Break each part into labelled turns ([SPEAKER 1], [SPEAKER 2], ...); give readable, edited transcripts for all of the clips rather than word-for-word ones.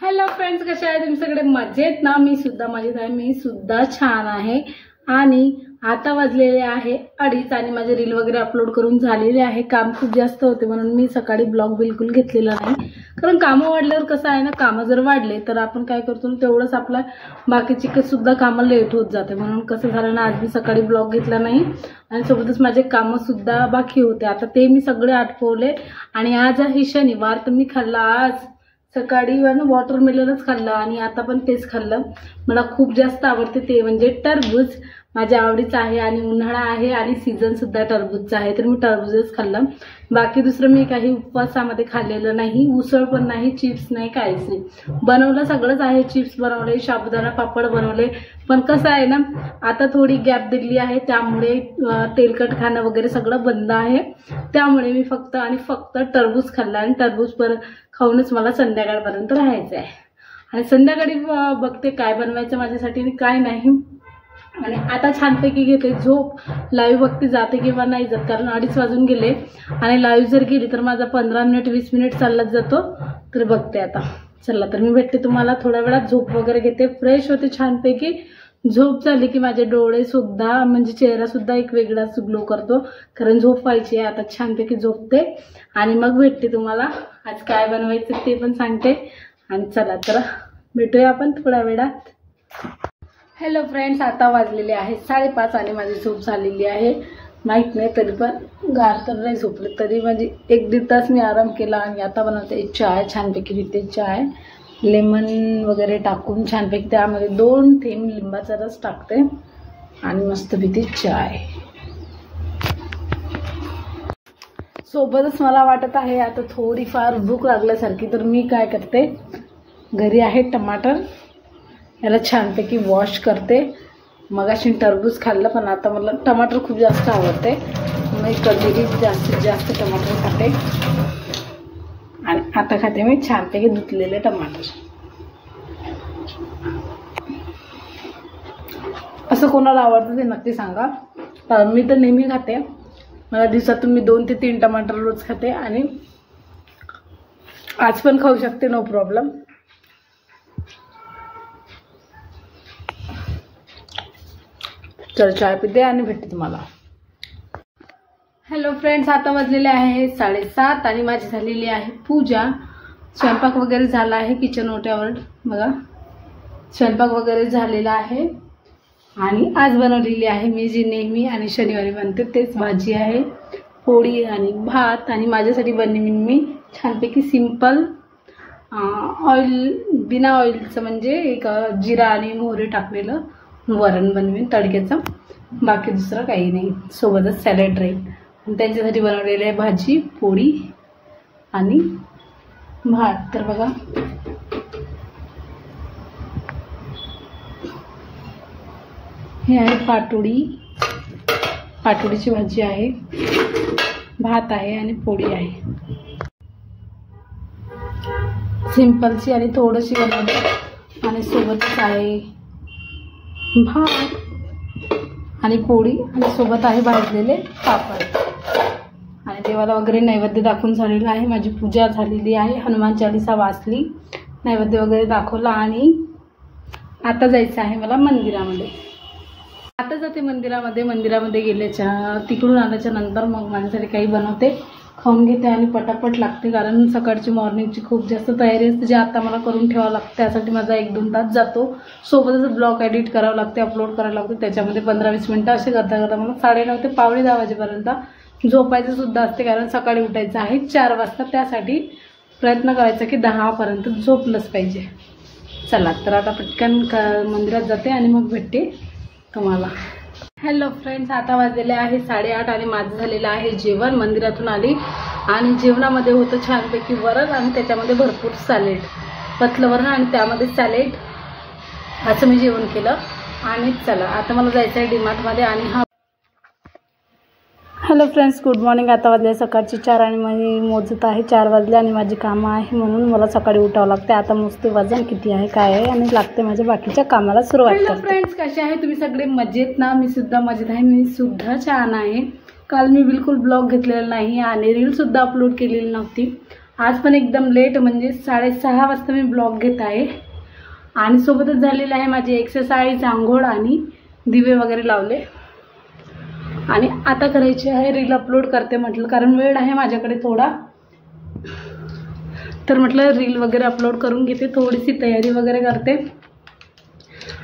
[SPEAKER 1] Hello friends, कशा आहे तुम्ही सगळे? मजेत ना? मी सुद्धा मजेत आहे, मी सुद्धा छान आहे। आणि आता वाजलेले आहे 2:30 आणि माझे रील वगैरे अपलोड करून झालेले आहे। काम खूप जास्त होते म्हणून मी सकाळी ब्लॉग बिलकुल घेतलेला नाही, कारण कामं वाढल्यावर कसं आहे ना, कामं जर वाढले तर आपण काय करतो तेवढंच आपला बाकीची सुद्धा कामं लेट होत जाते। म्हणून कसं झालं ना, आज मी सकाळी ब्लॉग घेतला नाही आणि सोबतच माझे कामं सुद्धा बाकी होते। आता ते मी सगळे आटपवले आणि आज आहे शनिवार तर मी खाल्ला आज सकाळी वॉटरमेलनच खाल्लं आणि आता पण तेच खाल्लं। मला खूप जास्त आवडते ते म्हणजे टरबूज, माझ्या आवडीचं आहे आणि उन्हाळा आहे आणि सीझन सुद्धा टरबूजचा आहे तर मी टरबूजच खाल्लं। बाकी दुसरं मी काही उपवासामध्ये खाल्लेलं नाही, उसळ पण नाही, चिप्स नाही, काहीच नाही। बनवलं सगळंच आहे, चिप्स बनवले, साबुदाणा पापड बनवले, पण कसं आहे ना, आता थोडी गॅप दिली आहे त्यामुळे तेलकट खाणं वगैरे सगळं बंद आहे। त्यामुळे मी फक्त टरबूज खाल्लं आणि टरबूज पर खाऊनच मला संध्याकाळपर्यंत राहायचं आहे। आणि संध्याकाळी बघते काय बनवायचं माझ्यासाठी आणि काय नाही। आणि आता छानपैकी घेते झोप, लाईव्ह बघते जाते किंवा नाही जात, कारण 2:30 वाजून गेले आणि लाईव्ह जर गेली तर माझा 15 मिनिट 20 मिनिट चाललाच जातो। तर बघते आता, चला तर मी भेटते तुम्हाला थोड्या वेळात। झोप वगैरे घेते, फ्रेश होते छानपैकी। झोप झाली की माझे डोळे सुद्धा म्हणजे चेहरा सुद्धा एक वेगळाच ग्लो करतो, कारण झोप व्हायची आहे। आता छानपैकी झोपते आणि मग भेटते तुम्हाला। आज काय बनवायचं ते पण सांगते आणि चला तर भेटूया आपण थोड्या वेळात। हॅलो फ्रेंड्स, आता वाजलेले आहे 5:30 आणि माझी झोप झालेली आहे। माहीत नाही तरी पण गार तर नाही झोपले, तरी म्हणजे 1-1.5 तास मी आराम केला आणि आता बनवते चाय। छानपैकी पिते चाय, लेमन वगैरे टाकून छानपैकी, त्यामध्ये 2 थेंब लिंबाचा रस टाकते आणि मस्त पिते चाय। सोबतच मला वाटत आहे आता थोडीफार भूक लागल्यासारखी, तर मी काय करते, घरी आहे टमाटर, याला छानपैकी वॉश करते। मगाशी टरबूज खाल्लं पण आता मला टमाटर खूप जास्त आवडते, मी कधीही जास्तीत जास्त टमाटर खाते। आणि आता खाते मी छानपैकी धुतलेले टमाटर। असं कोणाला आवडतं ते नक्की सांगा, कारण मी तर नेहमी खाते। मला दिवसातून मी 2 ते 3 टमाटर रोज खाते आणि आज पण खाऊ शकते, नो प्रॉब्लेम। तर चाय पिते आणि भेटते तुम्हाला। हॅलो फ्रेंड्स, आता वाजलेले आहे 7:30 आणि माझी झालेली आहे पूजा। स्वयंपाक वगैरे झाला आहे, किचन ओट्यावर बघा स्वयंपाक वगैरे झालेला आहे। आणि आज बनवलेली आहे मी जी नेहमी आणि शनिवारी बनते तेच भाजी आहे, पोळी आणि भात। आणि माझ्यासाठी बनवीन मी छानपैकी सिंपल ऑइल, बिना ऑइलचं म्हणजे एक जिरा आणि मोहरी टाकलेलं वरण बनवीन तडक्याचं, बाकी दुसरं काही नाही। सोबतच सॅलड राहील। त्यांच्यासाठी बनवलेली आहे भाजी, पोळी आणि भात। तर बघा हे आहे पाटोळीची भाजी आहे, भात आहे आणि पोळी आहे, सिंपलची आणि थोडीशी बनवली। आणि सोबतच आहे भात आणि पोळी आणि सोबत आहे भाजलेले पापड। आणि देवाला वगैरे नैवेद्य दाखवून झालेलं आहे, माझी पूजा झालेली आहे, हनुमान चालीसा वाचली, नैवेद्य वगैरे दाखवला आणि आता जायचं आहे मला मंदिरामध्ये। आता जाते मंदिरामध्ये गेल्याच्या तिकडून आल्याच्या नंतर मग माझ्यासाठी काही बनवते, खाऊन घेते आणि पटापट लागते, कारण सकाळची मॉर्निंगची खूप जास्त तयारी असते जे आता मला करून ठेवावं लागतं। त्यासाठी माझा 1-2 तास जातो, सोबतच ब्लॉग एडिट करावं लागते, अपलोड करावं लागतं, त्याच्यामध्ये 15-20 मिनटं असे करता मला 9:30 ते 9:45 वाजेपर्यंत झोपायचं सुद्धा असते, कारण सकाळी उठायचं आहे 4 वाजता। त्यासाठी प्रयत्न करायचा की 10 पर्यंत झोपलंच पाहिजे। चला तर आता पटकन मंदिरात जाते आणि मग भेटते तुम्हाला। हॅलो फ्रेंड्स, आता वाजलेले आहे 8:30 आणि माझं झालेलं आहे जेवण। मंदिरातून आली आणि जेवणामध्ये होतं छानपैकी वरण आणि त्याच्यामध्ये भरपूर सॅलेड, पतलं वरण आणि त्यामध्ये सॅलेड, असं मी जेवण केलं। आणि चला आता मला जायचं आहे डीमार्टमध्ये। आणि हॅलो फ्रेंड्स, गुड मॉर्निंग। आता वाजले सकाळचे 4 आणि मी मोजत आहे 4 वाजले आणि माझी कामं आहे म्हणून मला सकाळी उठावं लागते। आता मोजते वजन किती आहे काय आहे आणि लागते माझ्या बाकीच्या कामाला सुरुवात करते। हॅलो फ्रेंड्स, कसे आहे तुम्ही सगळे? मजेत ना? मी सुद्धा मजेत आहे, मी सुद्धा छान आहे। काल मी बिलकुल ब्लॉग घेतलेला नाही आणि रील सुद्धा अपलोड केलेली नव्हती आज पण एकदम लेट म्हणजे 6:30 वाजता मी ब्लॉग घेत आहे आणि सोबतच झालेलं आहे माझी एक्सरसाइज, आंघोळ आणि दिवे वगैरे लावले आणि आता करायची आहे रील अपलोड करते म्हटलं, कारण वेळ आहे माझ्याकडे थोडा, तर म्हटलं रील वगैरे अपलोड करून घेते, थोडीशी तयारी वगैरे करते.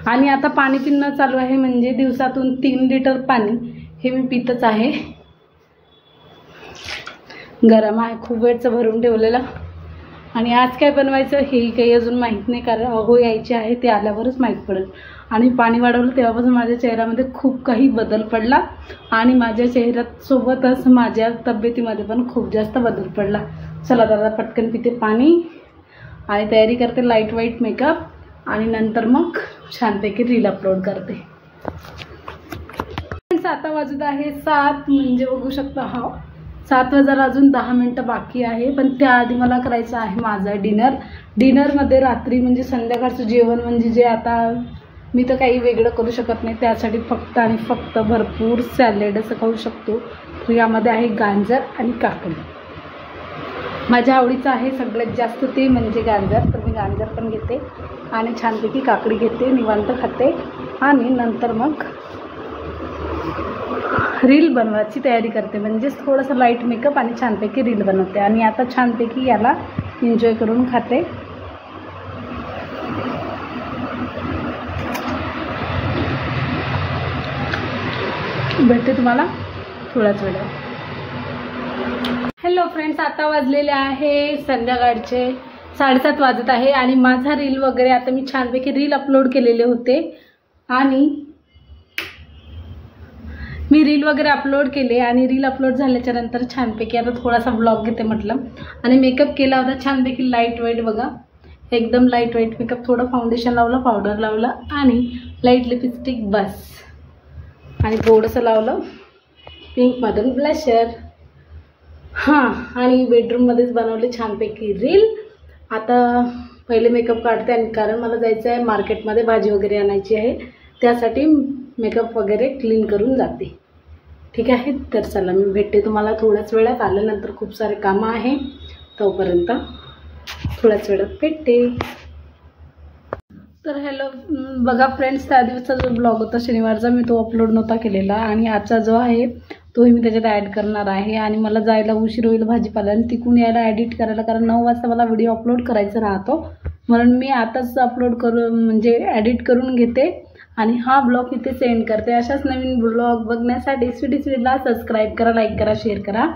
[SPEAKER 1] आणि आता पाणी पिणं चालू आहे, म्हणजे दिवसातून 3 लिटर पाणी हे मी पितच आहे. गरम आहे, खूप वेळचं भरून ठेवलेलं. आणि आज काय बनवायचं हेही काही अजून माहीत नाही, कारण अहो यायचे आहे, ते आल्यावरच माहीत पडेल. आणि पाणी वाढवलं तेव्हापासून माझ्या चेहऱ्यामध्ये खूप काही बदल पडला आणि माझ्या चेहऱ्यात सोबतच माझ्या तब्येतीमध्ये पण खूप जास्त बदल पडला. चला दादा पटकन पिते पाणी आणि तयारी करते लाईट वाईट मेकअप आणि नंतर मग छानपैकी रील अपलोड करते. आता वाजत आहे 7, म्हणजे बघू शकता हा 7 वाजायला अजून 10 मिनटं बाकी आहे. पण त्याआधी मला करायचं आहे माझा डिनरमध्ये रात्री म्हणजे संध्याकाळचं जेवण, म्हणजे जे आता मी तर काही वेगळं करू शकत नाही, त्यासाठी फक्त आणि फक्त भरपूर सॅलेड असं खाऊ शकतो. तर यामध्ये आहे गाजर आणि काकडी. माझ्या आवडीचं आहे सगळ्यात जास्त ते म्हणजे गाजर, तर मी गाजर पण घेते आणि छानपैकी काकडी घेते, निवांत खाते आणि नंतर मग रील बनवायची तयारी करते, म्हणजेच थोडंसं लाईट मेकअप आणि छानपैकी रील बनवते. आणि आता छानपैकी याला एन्जॉय करून खाते. भेटते तुम्हाला थोड्याच वेळात. हॅलो फ्रेंड्स, आता वाजलेले आहे संध्याकाळचे 7:30 वाजत आहे आणि माझा रील वगैरे आता मी छानपैकी रील अपलोड केलेले होते आणि मी रील वगैरे अपलोड केले आणि रील अपलोड झाल्याच्या नंतर छानपैकी आता थोडासा ब्लॉग घेते म्हटलं आणि मेकअप केला होता छानपैकी लाईट वेट. बघा एकदम लाईट वेट मेकअप, थोडं फाउंडेशन लावलं, पावडर लावलं आणि लाईट लिपस्टिक बस, आणि थोडंसं लावलं पिंकमधून ब्लशर. हां, आणि बेडरूममध्येच बनवले छानपैकी रील. आता पहिले मेकअप काढते आणि कारण मला जायचं आहे मार्केटमध्ये, भाजी वगैरे आणायची आहे, त्यासाठी मेकअप वगैरे क्लीन करून जाते. ठीक आहे, तर चला मी भेटते तुम्हाला थोड्याच वेळात. आल्यानंतर खूप सारे कामं आहे, तोपर्यंत थोड्याच वेळात भेटते. तर हॅलो बघा फ्रेंड्स, त्या दिवसाचा जो ब्लॉग होता शनिवारचा, मी तो अपलोड नव्हता केलेला आणि आजचा जो आहे तोही मी त्याच्यात ॲड करणार आहे. आणि मला जायला उशीर होईल भाजीपाला आणि तिकून यायला एडिट करायला, कारण 9 वाजता मला व्हिडिओ अपलोड करायचा राहतो, म्हणून मी आताच अपलोड करून म्हणजे एडिट करून घेते आणि हा ब्लॉग इथे सेंड करते. अशाच नवीन ब्लॉग बघण्यासाठी स्वीटीला सबस्क्राईब करा, लाईक करा, शेअर करा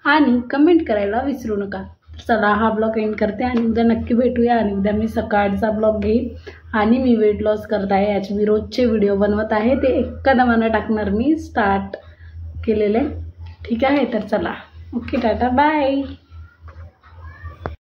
[SPEAKER 1] आणि कमेंट करायला विसरू नका. चला हा ब्लॉग एंड करते आणि उद्या नक्की भेटूया. आणि उद्या मी सकाळचा ब्लॉग घेईन आणि मी वेट लॉस करत आहे, याचे मी रोजचे व्हिडिओ बनवत आहे, ते एका दमानं टाकणार मी, स्टार्ट केलेले. ठीक आहे, तर चला ओके, टाटा बाय.